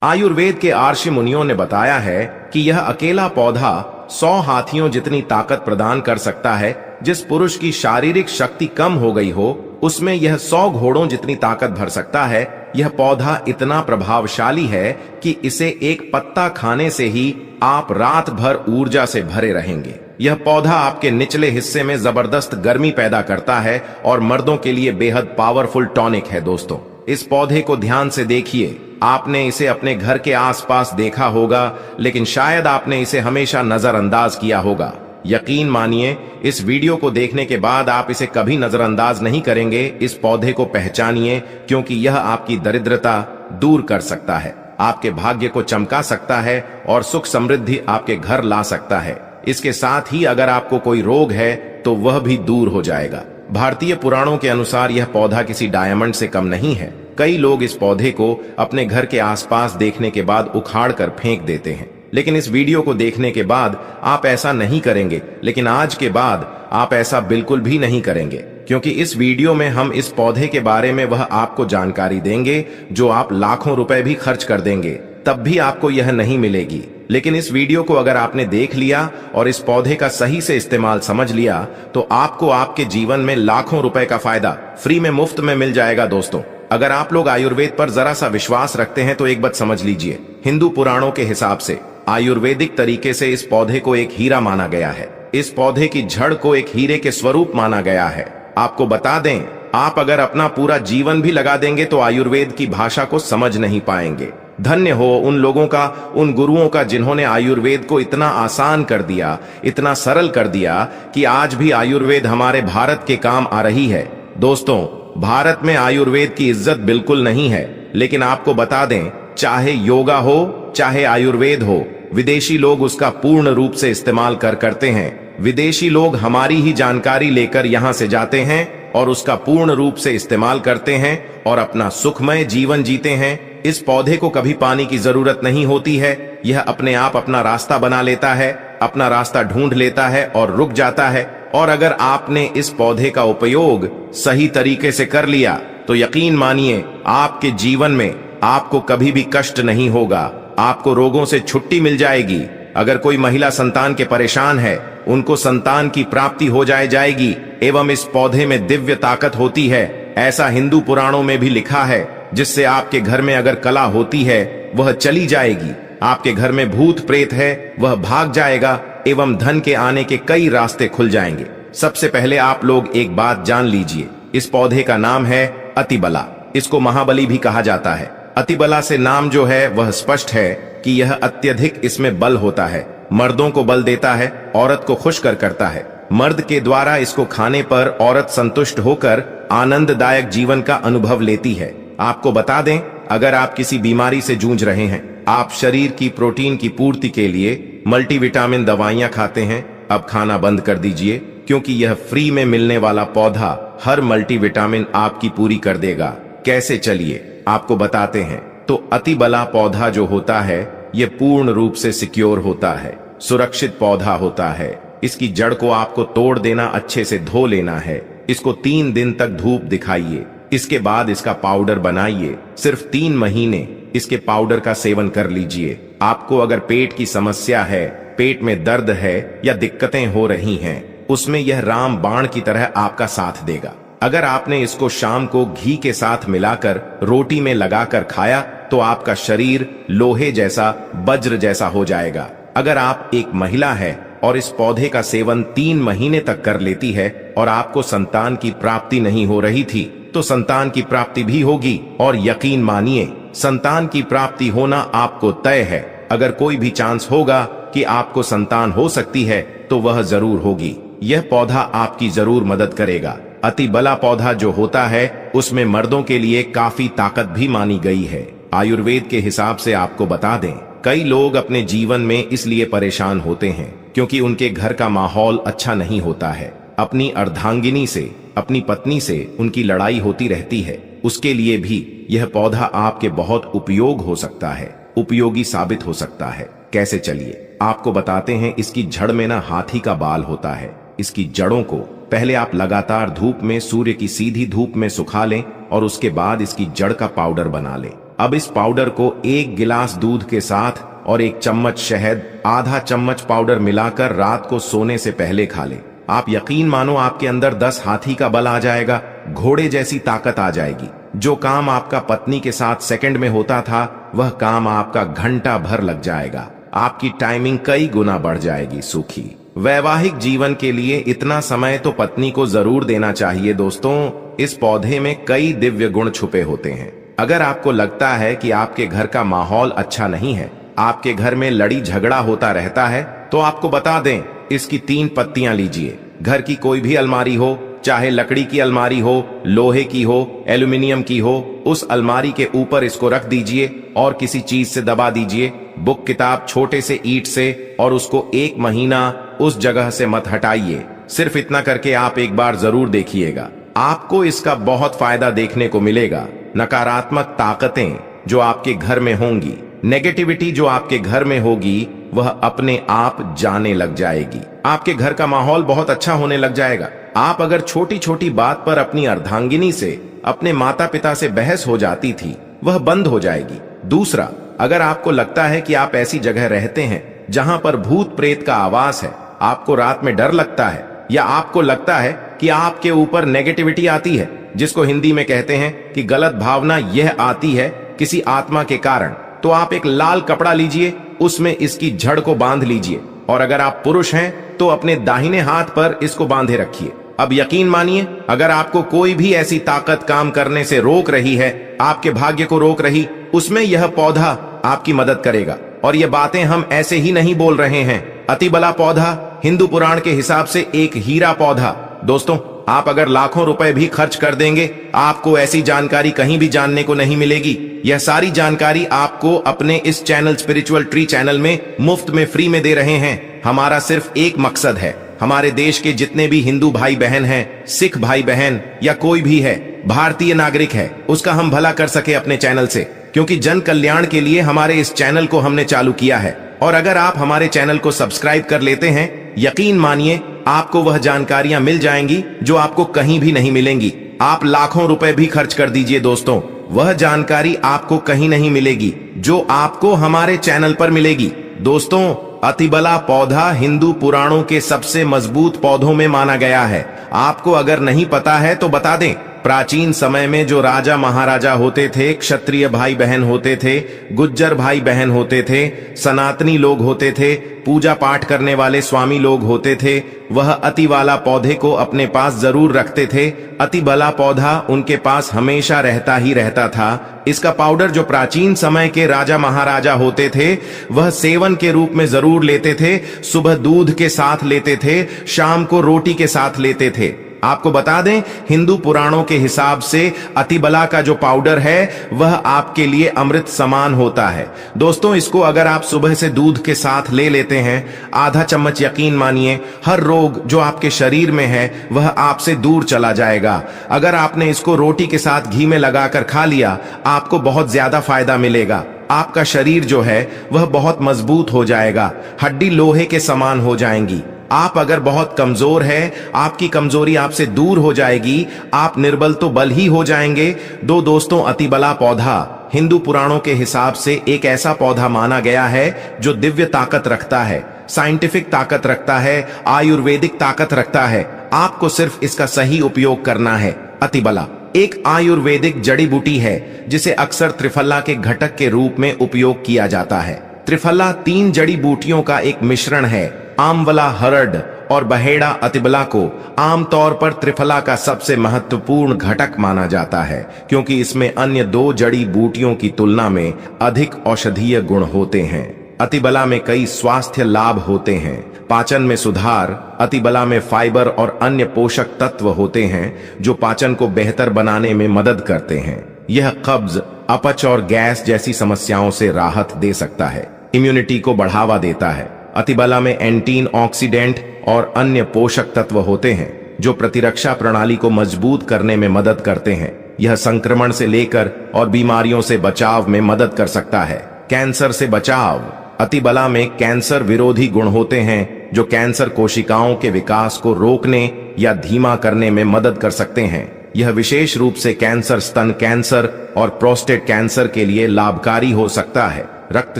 आयुर्वेद के आर्षि मुनियों ने बताया है कि यह अकेला पौधा 100 हाथियों जितनी ताकत प्रदान कर सकता है। जिस पुरुष की शारीरिक शक्ति कम हो गई हो उसमें यह 100 घोड़ों जितनी ताकत भर सकता है। यह पौधा इतना प्रभावशाली है कि इसे एक पत्ता खाने से ही आप रात भर ऊर्जा से भरे रहेंगे। यह पौधा आपके निचले हिस्से में जबरदस्त गर्मी पैदा करता है और मर्दों के लिए बेहद पावरफुल टॉनिक है। दोस्तों, इस पौधे को ध्यान से देखिए। आपने इसे अपने घर के आसपास देखा होगा, लेकिन शायद आपने इसे हमेशा नजरअंदाज किया होगा। यकीन मानिए, इस वीडियो को देखने के बाद आप इसे कभी नजरअंदाज नहीं करेंगे। इस पौधे को पहचानिए, क्योंकि यह आपकी दरिद्रता दूर कर सकता है, आपके भाग्य को चमका सकता है और सुख समृद्धि आपके घर ला सकता है। इसके साथ ही अगर आपको कोई रोग है तो वह भी दूर हो जाएगा। भारतीय पुराणों के अनुसार यह पौधा किसी डायमंड से कम नहीं है। कई लोग इस पौधे को अपने घर के आसपास देखने के बाद उखाड़ कर फेंक देते हैं, लेकिन इस वीडियो को देखने के बाद आप ऐसा नहीं करेंगे। लेकिन आज के बाद आप ऐसा बिल्कुल भी नहीं करेंगे, क्योंकि इस वीडियो में हम इस पौधे के बारे में वह आपको जानकारी देंगे जो आप लाखों रुपए भी खर्च कर देंगे तब भी आपको यह नहीं मिलेगी। लेकिन इस वीडियो को अगर आपने देख लिया और इस पौधे का सही से इस्तेमाल समझ लिया तो आपको आपके जीवन में लाखों रुपए का फायदा फ्री में, मुफ्त में मिल जाएगा। दोस्तों, अगर आप लोग आयुर्वेद पर जरा सा विश्वास रखते हैं तो एक बात समझ लीजिए, हिंदू पुराणों के हिसाब से आयुर्वेदिक तरीके से इस पौधे को एक हीरा माना गया है। इस पौधे की जड़ को एक हीरे के स्वरूप माना गया है। आपको बता दें, आप अगर अपना पूरा जीवन भी लगा देंगे तो आयुर्वेद की भाषा को समझ नहीं पाएंगे। धन्य हो उन लोगों का, उन गुरुओं का जिन्होंने आयुर्वेद को इतना आसान कर दिया, इतना सरल कर दिया कि आज भी आयुर्वेद हमारे भारत के काम आ रही है। दोस्तों, भारत में आयुर्वेद की इज्जत बिल्कुल नहीं है, लेकिन आपको बता दें, चाहे योगा हो चाहे आयुर्वेद हो, विदेशी लोग उसका पूर्ण रूप से इस्तेमाल करते हैं। विदेशी लोग हमारी ही जानकारी लेकर यहां से जाते हैं और उसका पूर्ण रूप से इस्तेमाल करते हैं और अपना सुखमय जीवन जीते हैं। इस पौधे को कभी पानी की जरूरत नहीं होती है। यह अपने आप अपना रास्ता बना लेता है, अपना रास्ता ढूंढ लेता है और रुक जाता है। और अगर आपने इस पौधे का उपयोग सही तरीके से कर लिया तो यकीन मानिए, आपके जीवन में आपको कभी भी कष्ट नहीं होगा। आपको रोगों से छुट्टी मिल जाएगी। अगर कोई महिला संतान के परेशान है, उनको संतान की प्राप्ति हो जाएगी। एवं इस पौधे में दिव्य ताकत होती है, ऐसा हिंदू पुराणों में भी लिखा है, जिससे आपके घर में अगर कला होती है वह चली जाएगी। आपके घर में भूत प्रेत है वह भाग जाएगा एवं धन के आने के कई रास्ते खुल जाएंगे। सबसे पहले आप लोग एक बात जान लीजिए, इस पौधे का नाम है अतिबला। इसको महाबली भी कहा जाता है। अतिबला से नाम जो है वह स्पष्ट है कि यह अत्यधिक इसमें बल होता है। मर्दों को बल देता है, औरत को खुश करता है। मर्द के द्वारा इसको खाने पर औरत संतुष्ट होकर आनंददायक जीवन का अनुभव लेती है। आपको बता दें, अगर आप किसी बीमारी से जूझ रहे हैं, आप शरीर की प्रोटीन की पूर्ति के लिए मल्टीविटामिन दवाइयां खाते हैं, अब खाना बंद कर दीजिए, क्योंकि यह फ्री में मिलने वाला पौधा हर मल्टीविटामिन आपकी पूरी कर देगा। कैसे, चलिए आपको बताते हैं। तो अतिबला पौधा जो होता है यह पूर्ण रूप से सिक्योर होता है, सुरक्षित पौधा होता है। इसकी जड़ को आपको तोड़ देना, अच्छे से धो लेना है। इसको 3 दिन तक धूप दिखाइए, इसके बाद इसका पाउडर बनाइए। सिर्फ 3 महीने इसके पाउडर का सेवन कर लीजिए। आपको अगर पेट की समस्या है, पेट में दर्द है या दिक्कतें हो रही हैं, उसमें यह राम बाण की तरह आपका साथ देगा। अगर आपने इसको शाम को घी के साथ मिलाकर रोटी में लगाकर खाया तो आपका शरीर लोहे जैसा, वज्र जैसा हो जाएगा। अगर आप एक महिला है और इस पौधे का सेवन 3 महीने तक कर लेती है और आपको संतान की प्राप्ति नहीं हो रही थी, तो संतान की प्राप्ति भी होगी। और यकीन मानिए, संतान की प्राप्ति होना आपको तय है। अगर कोई भी चांस होगा कि आपको संतान हो सकती है तो वह जरूर होगी। यह पौधा आपकी जरूर मदद करेगा। अतिबला पौधा जो होता है उसमें मर्दों के लिए काफी ताकत भी मानी गई है। आयुर्वेद के हिसाब से आपको बता दें, कई लोग अपने जीवन में इसलिए परेशान होते हैं क्योंकि उनके घर का माहौल अच्छा नहीं होता है। अपनी अर्धांगिनी से, अपनी पत्नी से उनकी लड़ाई होती रहती है। उसके लिए भी यह पौधा आपके बहुत उपयोग हो सकता है, उपयोगी साबित हो सकता है। कैसे, चलिए आपको बताते हैं। इसकी जड़ में ना हाथी का बाल होता है। इसकी जड़ों को पहले आप लगातार धूप में, सूर्य की सीधी धूप में सुखा लें और उसके बाद इसकी जड़ का पाउडर बना लें। अब इस पाउडर को 1 गिलास दूध के साथ और 1 चम्मच शहद, आधा चम्मच पाउडर मिलाकर रात को सोने से पहले खा ले। आप यकीन मानो आपके अंदर 10 हाथी का बल आ जाएगा, घोड़े जैसी ताकत आ जाएगी। जो काम आपका पत्नी के साथ सेकंड में होता था, वह काम आपका घंटा भर लग जाएगा। आपकी टाइमिंग कई गुना बढ़ जाएगी। सुखी वैवाहिक जीवन के लिए इतना समय तो पत्नी को जरूर देना चाहिए। दोस्तों, इस पौधे में कई दिव्य गुण छुपे होते हैं। अगर आपको लगता है कि आपके घर का माहौल अच्छा नहीं है, आपके घर में लड़ी झगड़ा होता रहता है, तो आपको बता दें, इसकी 3 पत्तियां लीजिए। घर की कोई भी अलमारी हो, चाहे लकड़ी की अलमारी हो, लोहे की हो, एल्यूमिनियम की हो, उस अलमारी के ऊपर इसको रख दीजिए और किसी चीज से दबा दीजिए, बुक किताब छोटे से ईंट से, और उसको 1 महीना उस जगह से मत हटाइए। सिर्फ इतना करके आप एक बार जरूर देखिएगा, आपको इसका बहुत फायदा देखने को मिलेगा। नकारात्मक ताकतें जो आपके घर में होंगी, नेगेटिविटी जो आपके घर में होगी, वह अपने आप जाने लग जाएगी। आपके घर का माहौल बहुत अच्छा होने लग जाएगा। आप अगर छोटी छोटी बात पर अपनी अर्धांगिनी से, अपने माता पिता से बहस हो जाती थी, वह बंद हो जाएगी। दूसरा, अगर आपको लगता है कि आप ऐसी जगह रहते हैं जहां पर भूत प्रेत का आवास है, आपको रात में डर लगता है, या आपको लगता है कि आपके ऊपर नेगेटिविटी आती है, जिसको हिंदी में कहते हैं कि गलत भावना यह आती है किसी आत्मा के कारण, तो आप एक लाल कपड़ा लीजिए, उसमें इसकी जड़ को बांध लीजिए, और अगर आप पुरुष हैं तो अपने दाहिने हाथ पर इसको बांधे रखिए। अब यकीन मानिए, अगर आपको कोई भी ऐसी ताकत काम करने से रोक रही है, आपके भाग्य को रोक रही, उसमें यह पौधा आपकी मदद करेगा। और ये बातें हम ऐसे ही नहीं बोल रहे हैं। अतिबला पौधा हिंदू पुराण के हिसाब से एक हीरा पौधा। दोस्तों, आप अगर लाखों रुपए भी खर्च कर देंगे, आपको ऐसी जानकारी कहीं भी जानने को नहीं मिलेगी। यह सारी जानकारी आपको अपने इस चैनल स्पिरिचुअल ट्री चैनल में मुफ्त में फ्री में दे रहे हैं। हमारा सिर्फ एक मकसद है, हमारे देश के जितने भी हिंदू भाई बहन हैं, सिख भाई बहन या कोई भी है, भारतीय नागरिक है, उसका हम भला कर सके अपने चैनल से। क्योंकि जन कल्याण के लिए हमारे इस चैनल को हमने चालू किया है। और अगर आप हमारे चैनल को सब्सक्राइब कर लेते हैं, यकीन मानिए आपको वह जानकारियां मिल जाएंगी जो आपको कहीं भी नहीं मिलेंगी। आप लाखों रुपए भी खर्च कर दीजिए दोस्तों, वह जानकारी आपको कहीं नहीं मिलेगी जो आपको हमारे चैनल पर मिलेगी। दोस्तों, अतिबला पौधा हिंदू पुराणों के सबसे मजबूत पौधों में माना गया है। आपको अगर नहीं पता है तो बता दें, प्राचीन समय में जो राजा महाराजा होते थे, क्षत्रिय भाई बहन होते थे, गुज्जर भाई बहन होते थे, सनातनी लोग होते थे, पूजा पाठ करने वाले स्वामी लोग होते थे, वह अतिवाला पौधे को अपने पास जरूर रखते थे। अतिबला पौधा उनके पास हमेशा रहता ही रहता था। इसका पाउडर जो प्राचीन समय के राजा महाराजा होते थे, वह सेवन के रूप में जरूर लेते थे। सुबह दूध के साथ लेते थे, शाम को रोटी के साथ लेते थे। आपको बता दें, हिंदू पुराणों के हिसाब से अतिबला का जो पाउडर है, वह आपके लिए अमृत समान होता है। दोस्तों, इसको अगर आप सुबह से दूध के साथ ले लेते हैं, आधा चम्मच, यकीन मानिए हर रोग जो आपके शरीर में है वह आपसे दूर चला जाएगा। अगर आपने इसको रोटी के साथ घी में लगाकर खा लिया, आपको बहुत ज्यादा फायदा मिलेगा। आपका शरीर जो है वह बहुत मजबूत हो जाएगा, हड्डी लोहे के समान हो जाएंगी। आप अगर बहुत कमजोर है, आपकी कमजोरी आपसे दूर हो जाएगी, आप निर्बल तो बल ही हो जाएंगे। दोस्तों, अतिबला पौधा हिंदू पुराणों के हिसाब से एक ऐसा पौधा माना गया है जो दिव्य ताकत रखता है, साइंटिफिक ताकत रखता है, आयुर्वेदिक ताकत रखता है। आपको सिर्फ इसका सही उपयोग करना है। अतिबला एक आयुर्वेदिक जड़ी बूटी है जिसे अक्सर त्रिफला के घटक के रूप में उपयोग किया जाता है। त्रिफला 3 जड़ी बूटियों का एक मिश्रण है। आमवला, हरड और बहेड़ा अतिबला को आमतौर पर त्रिफला का सबसे महत्वपूर्ण घटक माना जाता है, क्योंकि इसमें अन्य 2 जड़ी बूटियों की तुलना में अधिक औषधीय गुण होते हैं। अतिबला में कई स्वास्थ्य लाभ होते हैं। पाचन में सुधार, अतिबला में फाइबर और अन्य पोषक तत्व होते हैं जो पाचन को बेहतर बनाने में मदद करते हैं। यह कब्ज, अपच और गैस जैसी समस्याओं से राहत दे सकता है। इम्यूनिटी को बढ़ावा देता है। अतिबला में एंटी ऑक्सीडेंट और अन्य पोषक तत्व होते हैं जो प्रतिरक्षा प्रणाली को मजबूत करने में मदद करते हैं। यह संक्रमण से लेकर और बीमारियों से बचाव में मदद कर सकता है। कैंसर से बचाव, अतिबला में कैंसर विरोधी गुण होते हैं जो कैंसर कोशिकाओं के विकास को रोकने या धीमा करने में मदद कर सकते हैं। यह विशेष रूप से कैंसर, स्तन कैंसर और प्रोस्टेट कैंसर के लिए लाभकारी हो सकता है। रक्त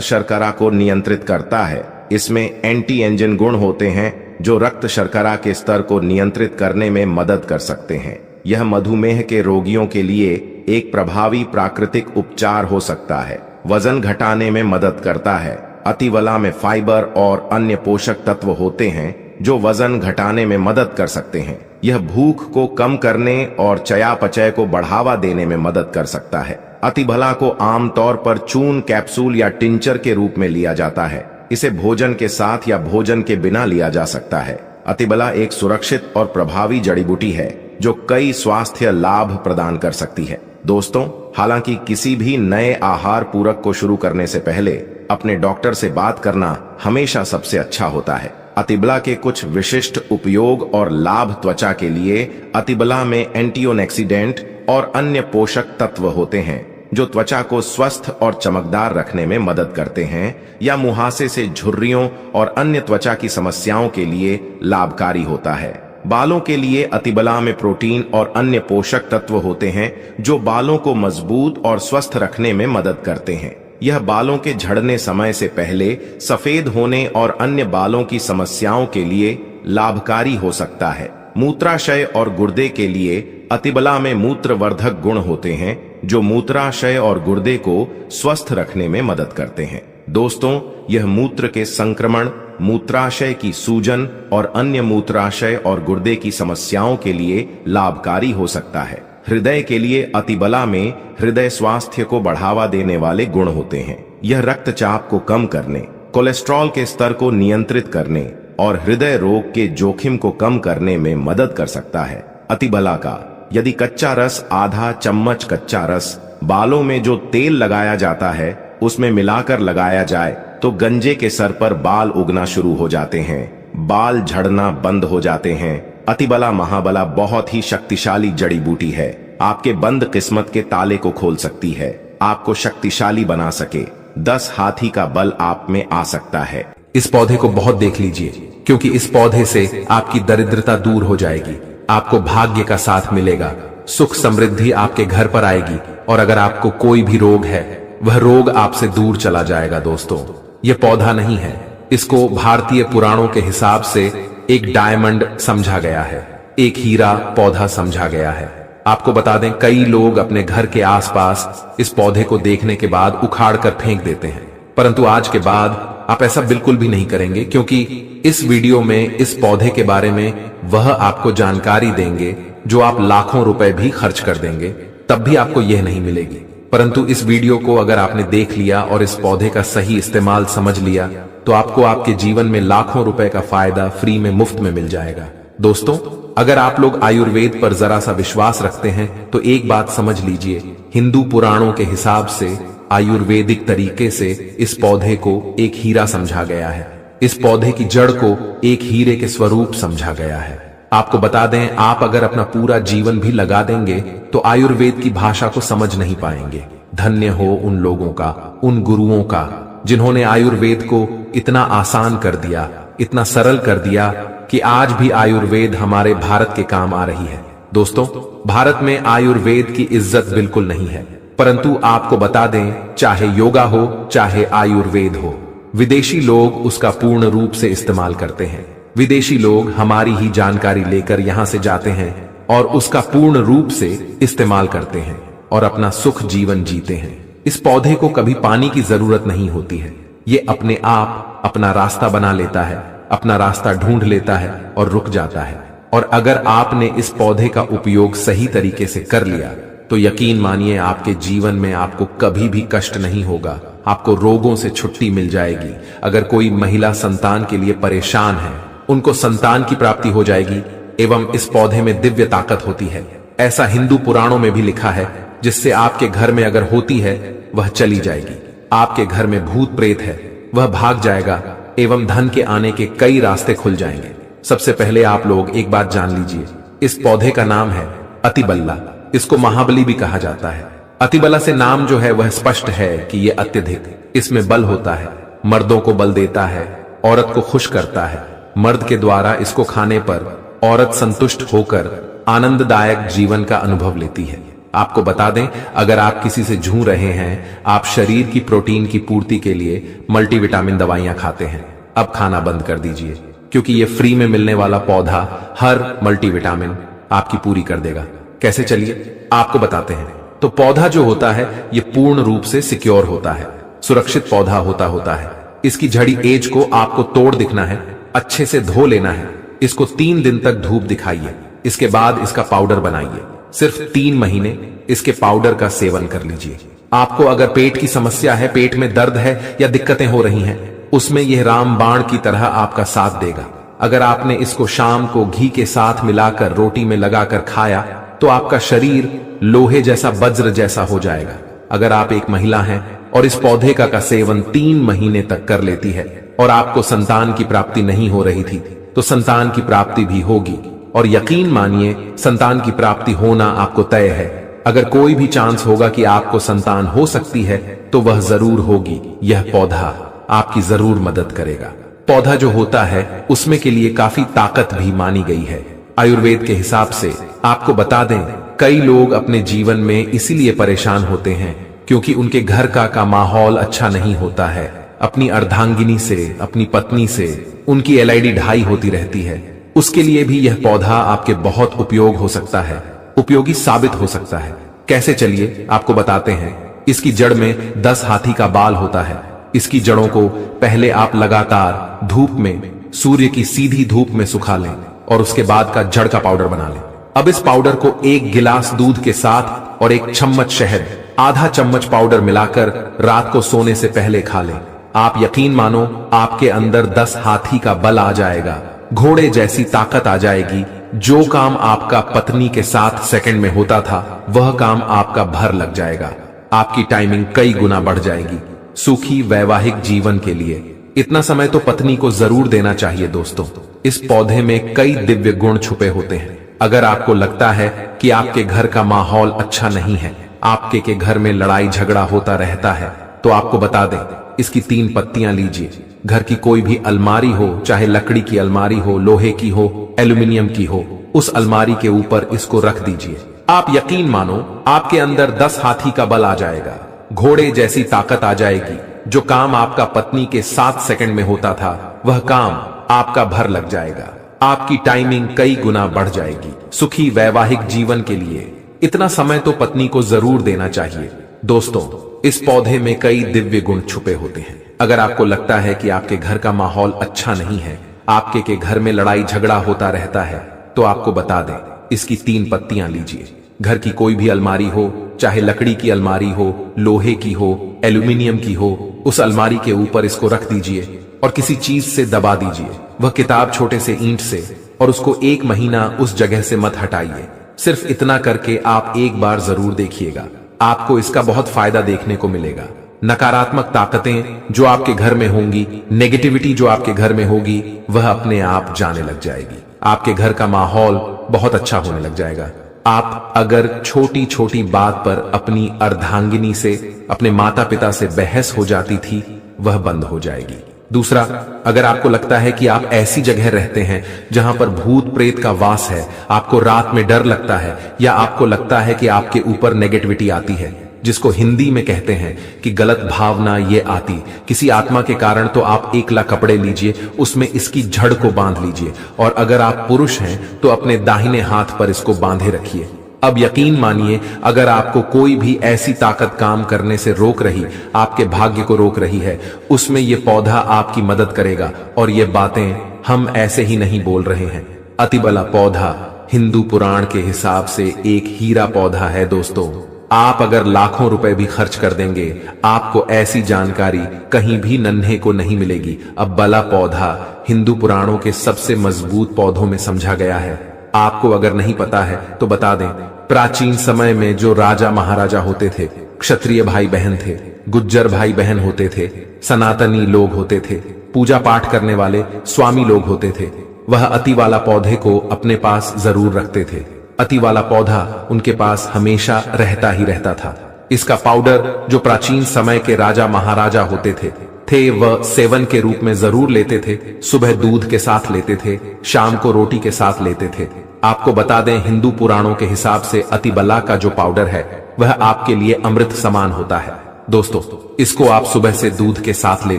शर्करा को नियंत्रित करता है। इसमें एंटी एंजिन गुण होते हैं जो रक्त शर्करा के स्तर को नियंत्रित करने में मदद कर सकते हैं। यह मधुमेह के रोगियों के लिए एक प्रभावी प्राकृतिक उपचार हो सकता है। वजन घटाने में मदद करता है। अतिबला में फाइबर और अन्य पोषक तत्व होते हैं जो वजन घटाने में मदद कर सकते हैं। यह भूख को कम करने और चयापचय को बढ़ावा देने में मदद कर सकता है। अतिबला को आमतौर पर चूर्ण, कैप्सूल या टिंचर के रूप में लिया जाता है। इसे भोजन के साथ या भोजन के बिना लिया जा सकता है। अतिबला एक सुरक्षित और प्रभावी जड़ी बूटी है जो कई स्वास्थ्य लाभ प्रदान कर सकती है। दोस्तों, हालांकि किसी भी नए आहार पूरक को शुरू करने से पहले अपने डॉक्टर से बात करना हमेशा सबसे अच्छा होता है। अतिबला के कुछ विशिष्ट उपयोग और लाभ त्वचा के लिए अतिबला में एंटीऑक्सीडेंट और अन्य पोषक तत्व होते हैं जो त्वचा को स्वस्थ और चमकदार रखने में मदद करते हैं या मुहासे से झुर्रियों और अन्य त्वचा की समस्याओं के लिए लाभकारी होता है। बालों के लिए अतिबला में प्रोटीन और अन्य पोषक तत्व होते हैं जो बालों को मजबूत और स्वस्थ रखने में मदद करते हैं। यह बालों के झड़ने समय से पहले सफेद होने और अन्य बालों की समस्याओं के लिए लाभकारी हो सकता है। मूत्राशय और गुर्दे के लिए अतिबला में मूत्रवर्धक गुण होते हैं जो मूत्राशय और गुर्दे को स्वस्थ रखने में मदद करते हैं। दोस्तों, यह मूत्र के संक्रमण, मूत्राशय की सूजन और अन्य मूत्राशय और गुर्दे की समस्याओं के लिए लाभकारी हो सकता है। हृदय के लिए अतिबला में हृदय स्वास्थ्य को बढ़ावा देने वाले गुण होते हैं। यह रक्तचाप को कम करने, कोलेस्ट्रॉल के स्तर को नियंत्रित करने और हृदय रोग के जोखिम को कम करने में मदद कर सकता है। अतिबला का यदि कच्चा रस, आधा चम्मच कच्चा रस बालों में जो तेल लगाया जाता है उसमें मिलाकर लगाया जाए तो गंजे के सर पर बाल उगना शुरू हो जाते हैं, बाल झड़ना बंद हो जाते हैं। अतिबला महाबला बहुत ही शक्तिशाली जड़ी बूटी है। आपके बंद किस्मत के ताले को खोल सकती है, आपको शक्तिशाली बना सके। 10 हाथी का बल आप में आ सकता है। इस पौधे को बहुत देख लीजिए क्योंकि इस पौधे से आपकी दरिद्रता दूर हो जाएगी, आपको भाग्य का साथ मिलेगा, सुख समृद्धि आपके घर पर आएगी और अगर आपको कोई भी रोग है वह रोग आपसे दूर चला जाएगा। दोस्तों, यह पौधा नहीं है, इसको भारतीय पुराणों के हिसाब से एक डायमंड समझा गया है, एक हीरा पौधा समझा गया है। आपको बता दें, कई लोग अपने घर के आसपास इस पौधे को देखने के बाद उखाड़ कर फेंक देते हैं, परंतु आज के बाद आप ऐसा बिल्कुल भी नहीं करेंगे क्योंकि इस वीडियो में इस पौधे के बारे में वह आपको जानकारी देंगे जो आप लाखों रुपए भी खर्च कर देंगे तब भी आपको यह नहीं मिलेगी। परंतु इस वीडियो को अगर आपने देख लिया और इस पौधे का सही इस्तेमाल समझ लिया तो आपको आपके जीवन में लाखों रुपए का फायदा फ्री में, मुफ्त में मिल जाएगा। दोस्तों, अगर आप लोग आयुर्वेद पर जरा सा विश्वास रखते हैं तो एक बात समझ लीजिए, हिंदू पुराणों के हिसाब से आयुर्वेदिक तरीके से इस पौधे को एक हीरा समझा गया है। इस पौधे की जड़ को एक हीरे के स्वरूप समझा गया है। आपको बता दें, आप अगर अपना पूरा जीवन भी लगा देंगे तो आयुर्वेद की भाषा को समझ नहीं पाएंगे। धन्य हो उन लोगों का, उन गुरुओं का जिन्होंने आयुर्वेद को इतना आसान कर दिया, इतना सरल कर दिया कि आज भी आयुर्वेद हमारे भारत के काम आ रही है। दोस्तों, भारत में आयुर्वेद की इज्जत बिल्कुल नहीं है, परंतु आपको बता दें, चाहे योगा हो चाहे आयुर्वेद हो, विदेशी लोग उसका पूर्ण रूप से इस्तेमाल करते हैं। विदेशी लोग हमारी ही जानकारी लेकर यहां से जाते हैं और उसका पूर्ण रूप से इस्तेमाल करते हैं और अपना सुख जीवन जीते हैं। इस पौधे को कभी पानी की जरूरत नहीं होती है, ये अपने आप अपना रास्ता बना लेता है, अपना रास्ता ढूंढ लेता है और रुक जाता है। और अगर आपने इस पौधे का उपयोग सही तरीके से कर लिया तो यकीन मानिए आपके जीवन में आपको कभी भी कष्ट नहीं होगा, आपको रोगों से छुट्टी मिल जाएगी। अगर कोई महिला संतान के लिए परेशान है, उनको संतान की प्राप्ति हो जाएगी। एवं इस पौधे में दिव्य ताकत होती है, ऐसा हिंदू पुराणों में भी लिखा है, जिससे आपके घर में अगर होती है वह चली जाएगी। आपके घर में भूत प्रेत है वह भाग जाएगा एवं धन के आने के कई रास्ते खुल जाएंगे। सबसे पहले आप लोग एक बात जान लीजिए, इस पौधे का नाम है अतिबल्ला। इसको महाबली भी कहा जाता है। अतिबला से नाम जो है वह स्पष्ट है कि यह अत्यधिक, इसमें बल होता है, मर्दों को बल देता है, औरत को खुश करता है। मर्द के द्वारा इसको खाने पर औरत संतुष्ट होकर आनंददायक जीवन का अनुभव लेती है। आपको बता दें, अगर आप किसी से जूझ रहे हैं, आप शरीर की प्रोटीन की पूर्ति के लिए मल्टीविटामिन दवाइयां खाते हैं, अब खाना बंद कर दीजिए, क्योंकि ये फ्री में मिलने वाला पौधा हर मल्टीविटामिन आपकी पूरी कर देगा। कैसे, चलिए आपको बताते हैं। तो पौधा जो होता है ये पूर्ण रूप से सिक्योर होता है, सुरक्षित पौधा होता है। इसकी जड़ी एज को आपको तोड़ दिखना है, अच्छे से धो लेना है, इसको 3 दिन तक धूप दिखाइए, इसके बाद इसका पाउडर बनाइए। सिर्फ 3 महीने इसके पाउडर का सेवन कर लीजिए। आपको अगर पेट की समस्या है, पेट में दर्द है या दिक्कतें हो रही हैं, उसमें यह रामबाण की तरह आपका साथ देगा। अगर आपने इसको शाम को घी के साथ मिलाकर रोटी में लगाकर खाया तो आपका शरीर लोहे जैसा, वज्र जैसा हो जाएगा। अगर आप एक महिला हैं और इस पौधे का सेवन 3 महीने तक कर लेती है और आपको संतान की प्राप्ति नहीं हो रही थी, तो संतान की प्राप्ति भी होगी। और यकीन मानिए, संतान की प्राप्ति होना आपको तय है। अगर कोई भी चांस होगा कि आपको संतान हो सकती है तो वह जरूर होगी। यह पौधा आपकी जरूर मदद करेगा। पौधा जो होता है उसमें के लिए काफी ताकत भी मानी गई है। आयुर्वेद के हिसाब से आपको बता दें, कई लोग अपने जीवन में इसीलिए परेशान होते हैं क्योंकि उनके घर का माहौल अच्छा नहीं होता है। अपनी अर्धांगिनी से, अपनी पत्नी से उनकी एलआईडी ढाई होती रहती है। उसके लिए भी यह पौधा आपके बहुत उपयोग हो सकता है, उपयोगी साबित हो सकता है। कैसे, चलिए आपको बताते हैं। इसकी जड़ में 10 हाथी का बाल होता है। इसकी जड़ों को पहले आप लगातार धूप में, सूर्य की सीधी धूप में सुखा लें और उसके बाद का जड़ का पाउडर बना लें। अब इस पाउडर को 1 गिलास दूध के साथ और 1 चम्मच शहद, आधा चम्मच पाउडर मिलाकर रात को सोने से पहले खा लें। आप यकीन मानो, आपके अंदर 10 हाथी का बल आ जाएगा, घोड़े जैसी ताकत आ जाएगी। जो काम आपका पत्नी के साथ सेकंड में होता था, वह काम आपका भर लग जाएगा। आपकी टाइमिंग कई गुना बढ़ जाएगी। सुखी वैवाहिक जीवन के लिए इतना समय तो पत्नी को जरूर देना चाहिए। दोस्तों, इस पौधे में कई दिव्य गुण छुपे होते हैं। अगर आपको लगता है कि आपके घर का माहौल अच्छा नहीं है, आपके के घर में लड़ाई झगड़ा होता रहता है, तो आपको बता दें, इसकी 3 पत्तियां लीजिए। घर की कोई भी अलमारी हो, चाहे लकड़ी की अलमारी हो, लोहे की हो, एल्यूमिनियम की हो, उस अलमारी के ऊपर इसको रख दीजिए। आप यकीन मानो, आपके अंदर 10 हाथी का बल आ जाएगा, घोड़े जैसी ताकत आ जाएगी। जो काम आपका पत्नी के 7 सेकंड में होता था, वह काम आपका भर लग जाएगा। आपकी टाइमिंग कई गुना बढ़ जाएगी। सुखी वैवाहिक जीवन के लिए इतना समय तो पत्नी को जरूर देना चाहिए। दोस्तों, इस पौधे में कई दिव्य गुण छुपे होते हैं। अगर आपको लगता है कि आपके घर का माहौल अच्छा नहीं है, आपके के घर में लड़ाई झगड़ा होता रहता है, तो आपको बता दें, इसकी 3 पत्तियां लीजिए। घर की कोई भी अलमारी हो, चाहे लकड़ी की अलमारी हो, लोहे की हो, एल्यूमिनियम की हो, उस अलमारी के ऊपर इसको रख दीजिए और किसी चीज से दबा दीजिए। वह किताब छोटे से ईंट से, और उसको 1 महीना उस जगह से मत हटाइए। सिर्फ इतना करके आप एक बार जरूर देखिएगा, आपको इसका बहुत फायदा देखने को मिलेगा। नकारात्मक ताकतें जो आपके घर में होंगी, नेगेटिविटी जो आपके घर में होगी, वह अपने आप जाने लग जाएगी। आपके घर का माहौल बहुत अच्छा होने लग जाएगा। आप अगर छोटी छोटी बात पर अपनी अर्धांगिनी से, अपने माता पिता से बहस हो जाती थी, वह बंद हो जाएगी। दूसरा, अगर आपको लगता है कि आप ऐसी जगह रहते हैं जहां पर भूत प्रेत का वास है, आपको रात में डर लगता है, या आपको लगता है कि आपके ऊपर नेगेटिविटी आती है, जिसको हिंदी में कहते हैं कि गलत भावना ये आती किसी आत्मा के कारण, तो आप 1 कपड़े लीजिए, उसमें इसकी जड़ को बांध लीजिए, और अगर आप पुरुष हैं तो अपने दाहिने हाथ पर इसको बांधे रखिए। अब यकीन मानिए, अगर आपको कोई भी ऐसी ताकत काम करने से रोक रही, आपके भाग्य को रोक रही है, उसमें यह पौधा आपकी मदद करेगा। और ये बातें हम ऐसे ही नहीं बोल रहे हैं। अतिबला पौधा हिंदू पुराण के हिसाब से एक हीरा पौधा है। दोस्तों, आप अगर लाखों रुपए भी खर्च कर देंगे, आपको ऐसी जानकारी कहीं भी नन्हे को नहीं मिलेगी। अब बला पौधा हिंदू पुराणों के सबसे मजबूत पौधों में समझा गया है। आपको अगर नहीं पता है तो बता दें, प्राचीन समय में जो राजा महाराजा होते थे, क्षत्रिय भाई बहन थे, गुज्जर भाई बहन होते थे, सनातनी लोग होते थे, पूजा पाठ करने वाले स्वामी लोग होते थे, वह अति वाला पौधे को अपने पास जरूर रखते थे। अति वाला पौधा उनके पास हमेशा रहता ही रहता था। इसका पाउडर जो प्राचीन समय के राजा महाराजा होते थे वह सेवन के रूप में जरूर लेते थे। सुबह दूध के साथ लेते थे, शाम को रोटी के साथ लेते थे। आपको बता दें, हिंदू पुराणों के हिसाब से अतिबला का जो पाउडर है वह आपके लिए अमृत समान होता है। दोस्तों, इसको आप सुबह से दूध के साथ ले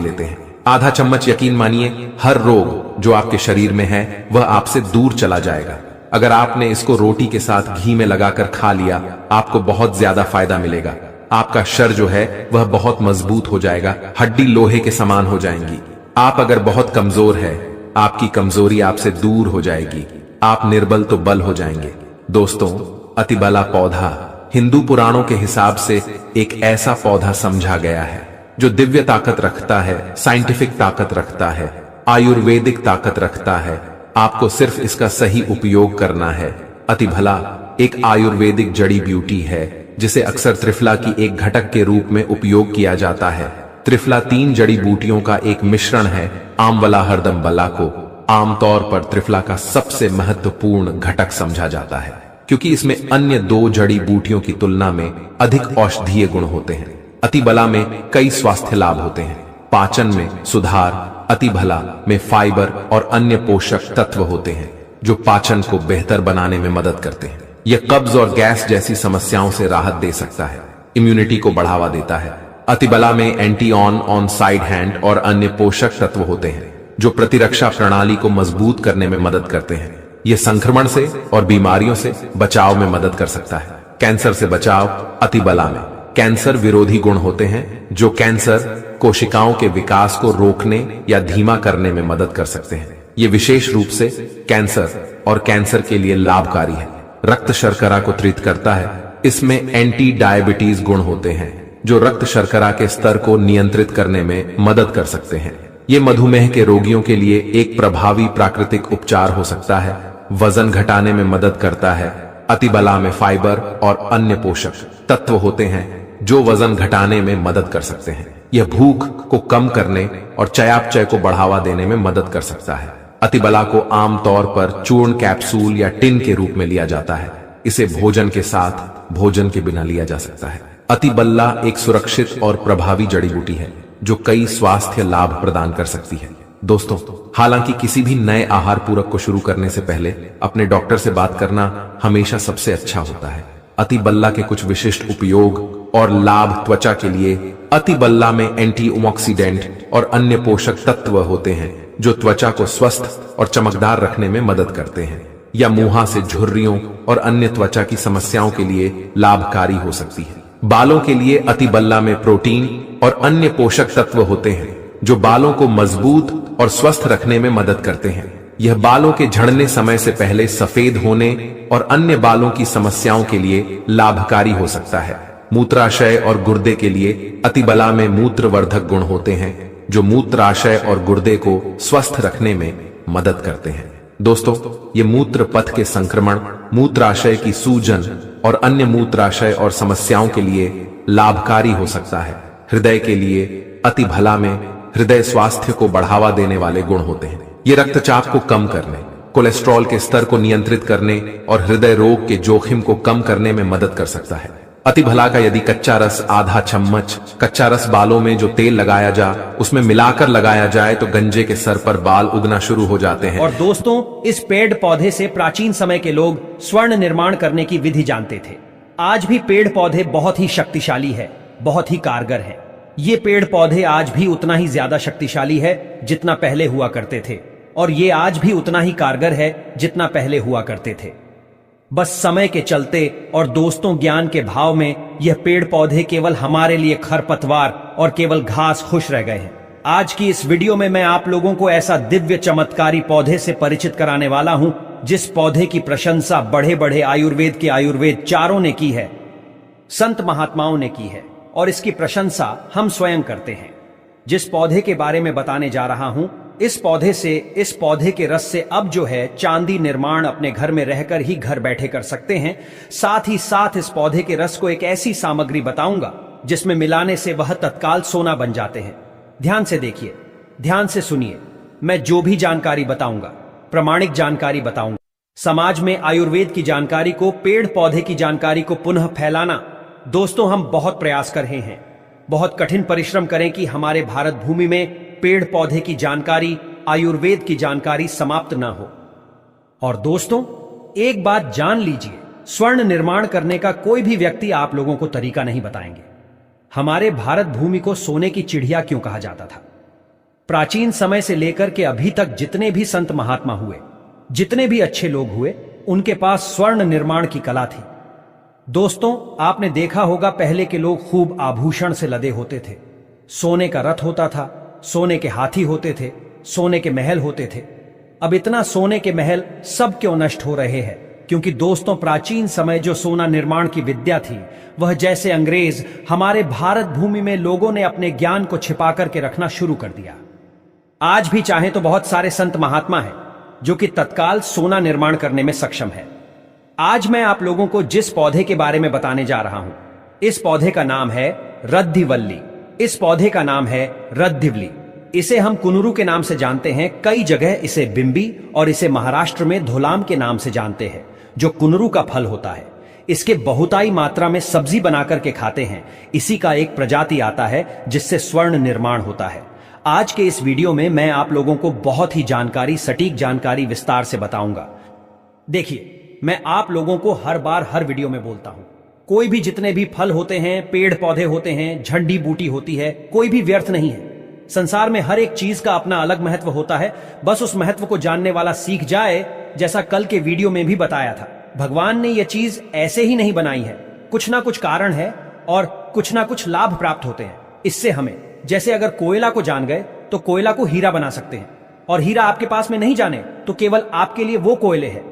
लेते हैं। आधा चम्मच, यकीन मानिए हर रोग जो आपके शरीर में है वह आपसे दूर चला जाएगा। अगर आपने इसको रोटी के साथ घी में लगाकर खा लिया, आपको बहुत ज्यादा फायदा मिलेगा। आपका शर जो है वह बहुत मजबूत हो जाएगा, हड्डी लोहे के समान हो जाएंगी। आप अगर बहुत कमजोर है, आपकी कमजोरी आपसे दूर हो जाएगी। आप निर्बल तो बल हो जाएंगे। दोस्तों, अतिबला पौधा हिंदू पुराणों के हिसाब से एक ऐसा पौधा समझा गया है जो दिव्य ताकत रखता है, साइंटिफिक ताकत रखता है, आयुर्वेदिक ताकत रखता है। आपको सिर्फ इसका सही उपयोग करना है। अतिबला एक आयुर्वेदिक जड़ी बूटी है जिसे अक्सर त्रिफला की एक घटक के रूप में उपयोग किया जाता है। त्रिफला 3 जड़ी बूटियों का एक मिश्रण है। आमवला हरदम बला को आमतौर पर त्रिफला का सबसे महत्वपूर्ण घटक समझा जाता है, क्योंकि इसमें अन्य 2 जड़ी बूटियों की तुलना में अधिक औषधीय गुण होते हैं। अतिबला में कई स्वास्थ्य लाभ होते हैं। पाचन में सुधार, अतिबला में फाइबर और अन्य पोषक तत्व होते हैं जो पाचन को बेहतर बनाने में मदद करते हैं। यह कब्ज और गैस जैसी समस्याओं से राहत दे सकता है, इम्यूनिटी को बढ़ावा देता है। अतिबला में ऑन साइड हैंड और अन्य पोषक तत्व होते हैं जो प्रतिरक्षा प्रणाली को मजबूत करने में मदद करते हैं। यह संक्रमण से और बीमारियों से बचाव में मदद कर सकता है। कैंसर से बचाव, अतिबला में कैंसर विरोधी गुण होते हैं जो कैंसर कोशिकाओं के विकास को रोकने या धीमा करने में मदद कर सकते हैं। ये विशेष रूप से कैंसर और कैंसर के लिए लाभकारी है। रक्त शर्करा को त्वरित करता है। इसमें एंटी डायबिटीज गुण होते हैं जो रक्त शर्करा के स्तर को नियंत्रित करने में मदद कर सकते हैं। ये मधुमेह के रोगियों के लिए एक प्रभावी प्राकृतिक उपचार हो सकता है। वजन घटाने में मदद करता है। अतिबला में फाइबर और अन्य पोषक तत्व होते हैं जो वजन घटाने में मदद कर सकते हैं। यह भूख को कम करने और चयापचय को बढ़ावा देने में मदद कर सकता है। अतिबला को आमतौर पर चूर्ण, कैप्सूल या टिन के रूप में लिया जाता है। इसे भोजन के साथ, भोजन के बिना लिया जा सकता है। अतिबला एक सुरक्षित और प्रभावी जड़ी बूटी है जो कई स्वास्थ्य लाभ प्रदान कर सकती है। दोस्तों, हालांकि किसी भी नए आहार पूरक को शुरू करने से पहले अपने डॉक्टर से बात करना हमेशा सबसे अच्छा होता है। अतिबला के कुछ विशिष्ट उपयोग और लाभ त्वचा के लिए। अतिबला में एंटीऑक्सीडेंट और अन्य पोषक तत्व होते हैं जो त्वचा को स्वस्थ और चमकदार रखने में मदद करते हैं। या मुहासे, झुर्रियों और अन्य त्वचा की समस्याओं के लिए लाभकारी हो सकती है। बालों के लिए अतिबला में प्रोटीन और अन्य पोषक तत्व होते हैं जो बालों को मजबूत और स्वस्थ रखने में मदद करते हैं। यह बालों के झड़ने समय से पहले सफेद होने और अन्य बालों की समस्याओं के लिए लाभकारी हो सकता है। मूत्राशय और गुर्दे के लिए अतिबला में मूत्रवर्धक गुण होते हैं जो मूत्राशय और गुर्दे को स्वस्थ रखने में मदद करते हैं। दोस्तों, ये मूत्र पथ के संक्रमण, मूत्राशय की सूजन और अन्य मूत्राशय और समस्याओं के लिए लाभकारी हो सकता है। हृदय के लिए अतिबला में हृदय स्वास्थ्य को बढ़ावा देने वाले गुण होते हैं। ये रक्तचाप को कम करने, कोलेस्ट्रॉल के स्तर को नियंत्रित करने और हृदय रोग के जोखिम को कम करने में मदद कर सकता है। अतिबला का यदि कच्चा रस, आधा चम्मच कच्चा रस बालों में जो तेल लगाया जा उसमें मिलाकर लगाया जाए तो गंजे के सर पर बाल उगना शुरू हो जाते हैं। और दोस्तों, इस पेड़ पौधे से प्राचीन समय के लोग स्वर्ण निर्माण करने की विधि जानते थे। आज भी पेड़ पौधे बहुत ही शक्तिशाली है, बहुत ही कारगर है। ये पेड़ पौधे आज भी उतना ही ज्यादा शक्तिशाली है जितना पहले हुआ करते थे, और ये आज भी उतना ही कारगर है जितना पहले हुआ करते थे। बस समय के चलते और दोस्तों ज्ञान के भाव में यह पेड़ पौधे केवल हमारे लिए खरपतवार और केवल घास खुश रह गए हैं। आज की इस वीडियो में मैं आप लोगों को ऐसा दिव्य चमत्कारी पौधे से परिचित कराने वाला हूं जिस पौधे की प्रशंसा बड़े बड़े आयुर्वेद के आयुर्वेदचारों ने की है, संत महात्माओं ने की है, और इसकी प्रशंसा हम स्वयं करते हैं। जिस पौधे के बारे में बताने जा रहा हूं, इस पौधे के रस से अब जो है चांदी निर्माण अपने घर में रहकर ही घर बैठे कर सकते हैं। साथ ही साथ इस पौधे के रस को एक ऐसी सामग्री बताऊंगा जिसमें मिलाने से वह तत्काल सोना बन जाते हैं। ध्यान से देखिए, ध्यान से सुनिए। मैं जो भी जानकारी बताऊंगा प्रामाणिक जानकारी बताऊंगा। समाज में आयुर्वेद की जानकारी को, पेड़ पौधे की जानकारी को पुनः फैलाना दोस्तों हम बहुत प्रयास कर रहे हैं। बहुत कठिन परिश्रम करें कि हमारे भारत भूमि में पेड़ पौधे की जानकारी, आयुर्वेद की जानकारी समाप्त ना हो। और दोस्तों, एक बात जान लीजिए, स्वर्ण निर्माण करने का कोई भी व्यक्ति आप लोगों को तरीका नहीं बताएंगे। हमारे भारत भूमि को सोने की चिड़िया क्यों कहा जाता था? प्राचीन समय से लेकर के अभी तक जितने भी संत महात्मा हुए, जितने भी अच्छे लोग हुए, उनके पास स्वर्ण निर्माण की कला थी। दोस्तों, आपने देखा होगा पहले के लोग खूब आभूषण से लदे होते थे। सोने का रथ होता था, सोने के हाथी होते थे, सोने के महल होते थे। अब इतना सोने के महल सब क्यों नष्ट हो रहे हैं? क्योंकि दोस्तों, प्राचीन समय जो सोना निर्माण की विद्या थी, वह जैसे अंग्रेज हमारे भारत भूमि में लोगों ने अपने ज्ञान को छिपा करके रखना शुरू कर दिया। आज भी चाहे तो बहुत सारे संत महात्मा हैं जो कि तत्काल सोना निर्माण करने में सक्षम है। आज मैं आप लोगों को जिस पौधे के बारे में बताने जा रहा हूं, इस पौधे का नाम है रद्दिवल्ली। इस पौधे का नाम है रद्दिवली। इसे हम कुनरू के नाम से जानते हैं, कई जगह इसे बिंबी और इसे महाराष्ट्र में धोलाम के नाम से जानते हैं, जो कुनरू का फल होता है। इसके बहुताई मात्रा में सब्जी बनाकर के खाते हैं। इसी का एक प्रजाति आता है जिससे स्वर्ण निर्माण होता है। आज के इस वीडियो में मैं आप लोगों को बहुत ही जानकारी, सटीक जानकारी विस्तार से बताऊंगा। देखिए, मैं आप लोगों को हर बार हर वीडियो में बोलता हूं, कोई भी जितने भी फल होते हैं, पेड़ पौधे होते हैं, झंडी बूटी होती है, कोई भी व्यर्थ नहीं है। संसार में हर एक चीज का अपना अलग महत्व होता है। बस उस महत्व को जानने वाला सीख जाए। जैसा कल के वीडियो में भी बताया था, भगवान ने यह चीज ऐसे ही नहीं बनाई है, कुछ ना कुछ कारण है और कुछ ना कुछ लाभ प्राप्त होते हैं इससे हमें। जैसे अगर कोयला को जान गए तो कोयला को हीरा बना सकते हैं, और हीरा आपके पास में नहीं जाने तो केवल आपके लिए वो कोयले है।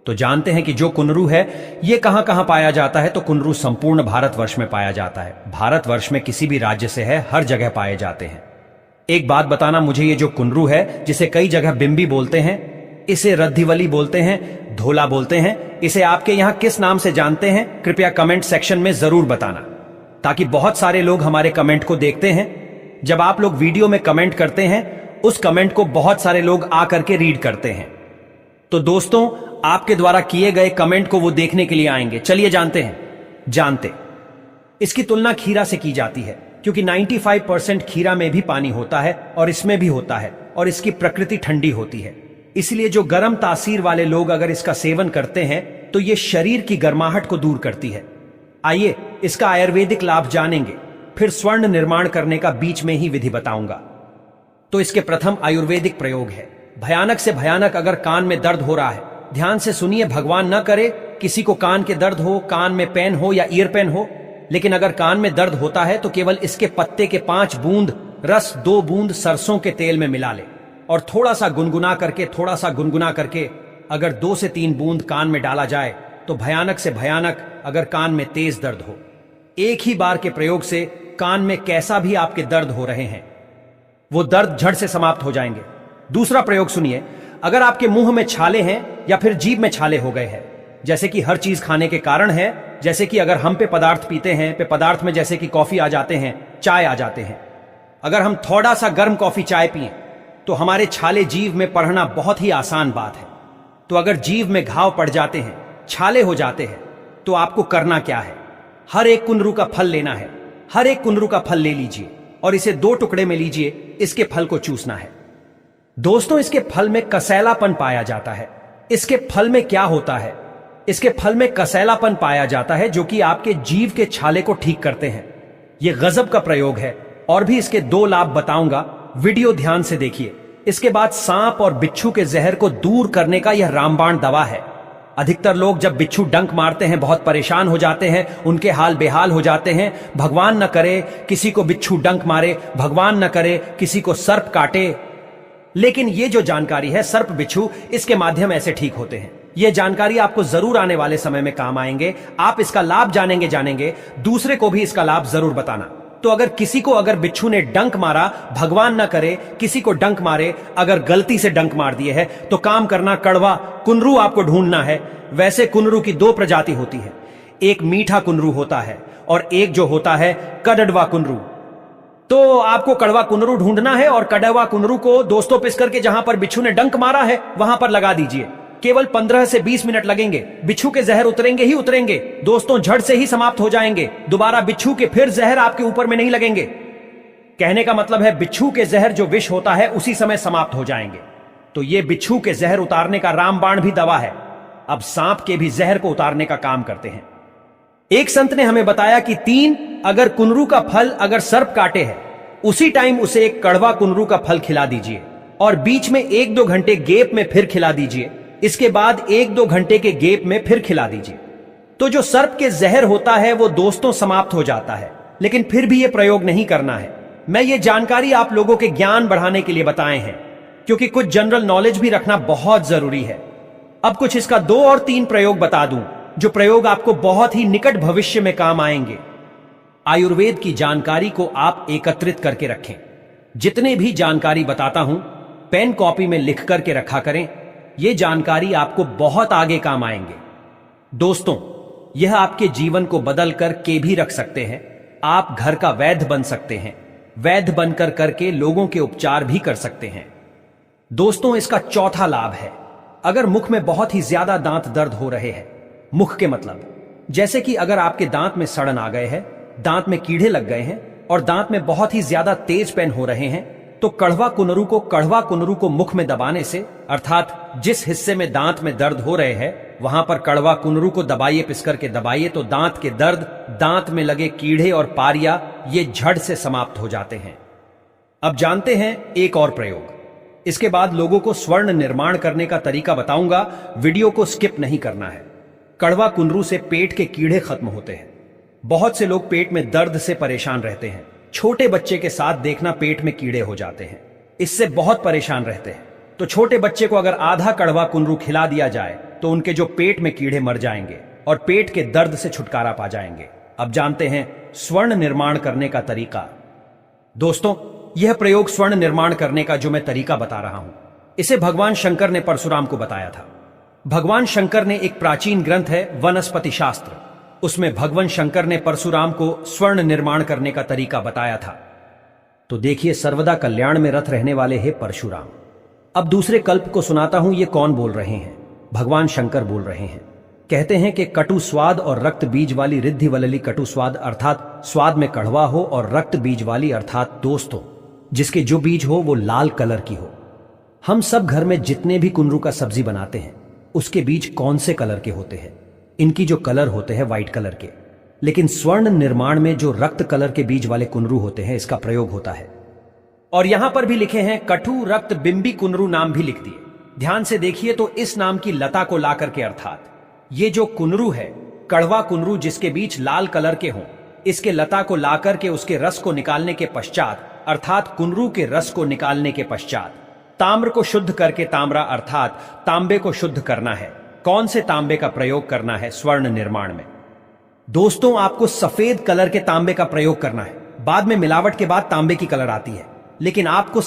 तो जानते हैं कि जो कुनरू है ये कहां कहां पाया जाता है? तो कुनरू संपूर्ण भारतवर्ष में पाया जाता है। भारतवर्ष में किसी भी राज्य से है, हर जगह पाए जाते हैं। एक बात बताना मुझे, ये जो कुनरू है, जिसे कई जगह बिंबी बोलते हैं, इसे रद्दिवली बोलते हैं, धोला बोलते हैं, इसे आपके यहां किस नाम से जानते हैं? कृपया कमेंट सेक्शन में जरूर बताना, ताकि बहुत सारे लोग हमारे कमेंट को देखते हैं। जब आप लोग वीडियो में कमेंट करते हैं, उस कमेंट को बहुत सारे लोग आकर के रीड करते हैं। तो दोस्तों, आपके द्वारा किए गए कमेंट को वो देखने के लिए आएंगे। चलिए जानते इसकी तुलना खीरा से की जाती है, क्योंकि 95% खीरा में भी पानी होता है और इसमें भी होता है, और इसकी प्रकृति ठंडी होती है। इसलिए जो गर्म तासीर वाले लोग अगर इसका सेवन करते हैं तो ये शरीर की गर्माहट को दूर करती है। आइए इसका आयुर्वेदिक लाभ जानेंगे, फिर स्वर्ण निर्माण करने का बीच में ही विधि बताऊंगा। तो इसके प्रथम आयुर्वेदिक प्रयोग है। भयानक से भयानक अगर कान में दर्द हो रहा है, ध्यान से सुनिए, भगवान न करे किसी को कान के दर्द हो, कान में पेन हो या ईयर पेन हो, लेकिन अगर कान में दर्द होता है तो केवल इसके पत्ते के 5 बूंद रस 2 बूंद सरसों के तेल में मिला ले, और थोड़ा सा गुनगुना करके अगर 2 से 3 बूंद कान में डाला जाए तो भयानक से भयानक अगर कान में तेज दर्द हो, एक ही बार के प्रयोग से कान में कैसा भी आपके दर्द हो रहे हैं, वो दर्द झट से समाप्त हो जाएंगे। दूसरा प्रयोग सुनिए, अगर आपके मुंह में छाले हैं या फिर जीभ में छाले हो गए हैं, जैसे कि हर चीज खाने के कारण है, जैसे कि अगर हम पे पदार्थ पीते हैं, पे पदार्थ में जैसे कि कॉफी आ जाते हैं, चाय आ जाते हैं, अगर हम थोड़ा सा गर्म कॉफी चाय पिए तो हमारे छाले जीभ में पड़ना बहुत ही आसान बात है। तो अगर जीभ में घाव पड़ जाते हैं, छाले हो जाते हैं, तो आपको करना क्या है? हर एक कुनरू का फल लेना है। हर एक कुनरू का फल ले लीजिए और इसे 2 टुकड़े में लीजिए, इसके फल को चूसना है। दोस्तों, इसके फल में कसैलापन पाया जाता है। इसके फल में क्या होता है? इसके फल में कसैलापन पाया जाता है, जो कि आपके जीभ के छाले को ठीक करते हैं। यह गजब का प्रयोग है, और भी इसके 2 लाभ बताऊंगा, वीडियो ध्यान से देखिए। इसके बाद सांप और बिच्छू के जहर को दूर करने का यह रामबाण दवा है। अधिकतर लोग जब बिच्छू डंक मारते हैं बहुत परेशान हो जाते हैं, उनके हाल बेहाल हो जाते हैं। भगवान न करे किसी को बिच्छू डंक मारे, भगवान न करे किसी को सर्प काटे, लेकिन ये जो जानकारी है सर्प बिच्छू, इसके माध्यम ऐसे ठीक होते हैं। यह जानकारी आपको जरूर आने वाले समय में काम आएंगे। आप इसका लाभ जानेंगे, दूसरे को भी इसका लाभ जरूर बताना। तो अगर किसी को अगर बिच्छू ने डंक मारा, भगवान न करे किसी को डंक मारे, अगर गलती से डंक मार दिए है, तो काम करना, कड़वा कुनरू आपको ढूंढना है। वैसे कुनरू की 2 प्रजाति होती है, एक मीठा कुनरू होता है और एक जो होता है कड़वा कुनरू। तो आपको कड़वा कुनरू ढूंढना है और कड़वा कुनरू को दोस्तों पिस करके जहां पर बिच्छू ने डंक मारा है वहां पर लगा दीजिए। केवल 15 से 20 मिनट लगेंगे, बिच्छू के जहर उतरेंगे ही उतरेंगे दोस्तों, झट से ही समाप्त हो जाएंगे। दोबारा बिच्छू के फिर जहर आपके ऊपर में नहीं लगेंगे। कहने का मतलब है बिच्छू के जहर जो विष होता है उसी समय समाप्त हो जाएंगे। तो ये बिच्छू के जहर उतारने का रामबाण भी दवा है। अब सांप के भी जहर को उतारने का काम करते हैं। एक संत ने हमें बताया कि 3 अगर कुनरू का फल अगर सर्प काटे है, उसी टाइम उसे एक कड़वा कुनरू का फल खिला दीजिए और बीच में 1-2 घंटे गैप में फिर खिला दीजिए। इसके बाद 1-2 घंटे के गैप में फिर खिला दीजिए। तो जो सर्प के जहर होता है वो दोस्तों समाप्त हो जाता है। लेकिन फिर भी यह प्रयोग नहीं करना है। मैं ये जानकारी आप लोगों के ज्ञान बढ़ाने के लिए बताए हैं, क्योंकि कुछ जनरल नॉलेज भी रखना बहुत जरूरी है। अब कुछ इसका 2 और 3 प्रयोग बता दूं, जो प्रयोग आपको बहुत ही निकट भविष्य में काम आएंगे। आयुर्वेद की जानकारी को आप एकत्रित करके रखें। जितने भी जानकारी बताता हूं, पेन कॉपी में लिख करके रखा करें। यह जानकारी आपको बहुत आगे काम आएंगे। दोस्तों, यह आपके जीवन को बदल कर के भी रख सकते हैं। आप घर का वैद्य बन सकते हैं। वैद्य बनकर करके लोगों के उपचार भी कर सकते हैं। दोस्तों, इसका चौथा लाभ है, अगर मुख में बहुत ही ज्यादा दांत दर्द हो रहे हैं, मुख के मतलब जैसे कि अगर आपके दांत में सड़न आ गए हैं, दांत में कीड़े लग गए हैं और दांत में बहुत ही ज्यादा तेज पेन हो रहे हैं, तो कड़वा कुनरू को मुख में दबाने से, अर्थात जिस हिस्से में दांत में दर्द हो रहे हैं वहां पर कड़वा कुनरू को दबाइए, पिस करके दबाइए, तो दांत के दर्द, दांत में लगे कीड़े और पारिया ये झड़ से समाप्त हो जाते हैं। अब जानते हैं एक और प्रयोग। इसके बाद लोगों को स्वर्ण निर्माण करने का तरीका बताऊंगा। वीडियो को स्किप नहीं करना है। कड़वा कुनरू से पेट के कीड़े खत्म होते हैं। बहुत से लोग पेट में दर्द से परेशान रहते हैं। छोटे बच्चे के साथ देखना पेट में कीड़े हो जाते हैं, इससे बहुत परेशान रहते हैं। तो छोटे बच्चे को अगर आधा कड़वा कुनरू खिला दिया जाए तो उनके जो पेट में कीड़े मर जाएंगे और पेट के दर्द से छुटकारा पा जाएंगे। अब जानते हैं स्वर्ण निर्माण करने का तरीका। दोस्तों, यह प्रयोग स्वर्ण निर्माण करने का जो मैं तरीका बता रहा हूं, इसे भगवान शंकर ने परशुराम को बताया था। भगवान शंकर ने एक प्राचीन ग्रंथ है वनस्पति शास्त्र, उसमें भगवान शंकर ने परशुराम को स्वर्ण निर्माण करने का तरीका बताया था। तो देखिए, सर्वदा कल्याण में रत रहने वाले हैं परशुराम। अब दूसरे कल्प को सुनाता हूं, ये कौन बोल रहे हैं? भगवान शंकर बोल रहे हैं। कहते हैं कि कटु स्वाद और रक्त बीज वाली रिद्धि वलली कटु स्वाद, अर्थात स्वाद में कड़वा हो, और रक्त बीज वाली अर्थात दोस्त हो, जिसके जो बीज हो वो लाल कलर की हो। हम सब घर में जितने भी कुनरू का सब्जी बनाते हैं, उसके बीज कौन से कलर के होते हैं? इनकी जो कलर होते हैं व्हाइट कलर के। लेकिन स्वर्ण निर्माण में जो रक्त कलर के बीज वाले कुनरू होते हैं, इसका प्रयोग होता है। और यहां पर भी लिखे हैं कटु रक्त बिंबी कुनरू, नाम भी लिख दिए। ध्यान से देखिए तो इस नाम की लता को ला करके, अर्थात ये जो कुनरू है, कड़वा कुनरू जिसके बीज लाल कलर के हों, इसके लता को ला करके उसके रस को निकालने के पश्चात, अर्थात कुनरू के रस को निकालने के पश्चात ताम्र को शुद्ध करके, ताम्रा अर्थात तांबे को शुद्ध करना है। कौन से तांबे का प्रयोग करना है स्वर्ण निर्माण में? दोस्तों, आपको सफेद कलर के तांबे का प्रयोग करना है। बाद में मिलावट के बाद तांबे की कलर आती है, लेकिन आपको